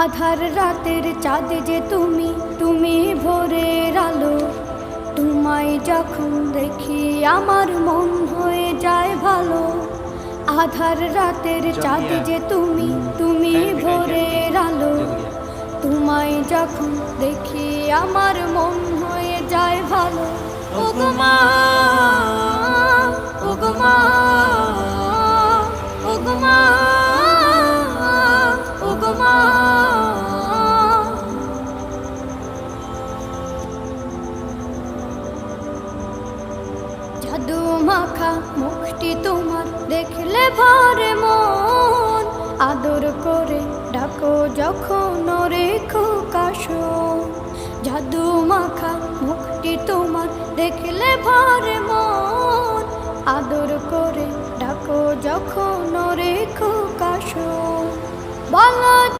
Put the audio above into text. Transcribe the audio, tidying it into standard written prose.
আধার রাতের চাঁদ যে তুমি, তুমি ভোরের আলো। তোমায় যখন দেখি আমার মন হয়ে যায় ভালো। আধার রাতের চাঁদ যে তুমি, তুমি ভোরের আলো। তোমায় যখন দেখি আমার মন হয়ে যায় ভালো। ওগো মা, ওগো মা, ওগো মা, ওগো মা। জাদু মাখা মুখটি তোমার দেখলে ভরে মন। আদর করে ডাকো যখন রেখো কাশন। জাদু মাখা মুখটি তোমার দেখলে ভরে মন। আদর করে ডাকো যখন রেখো কাশন। বলো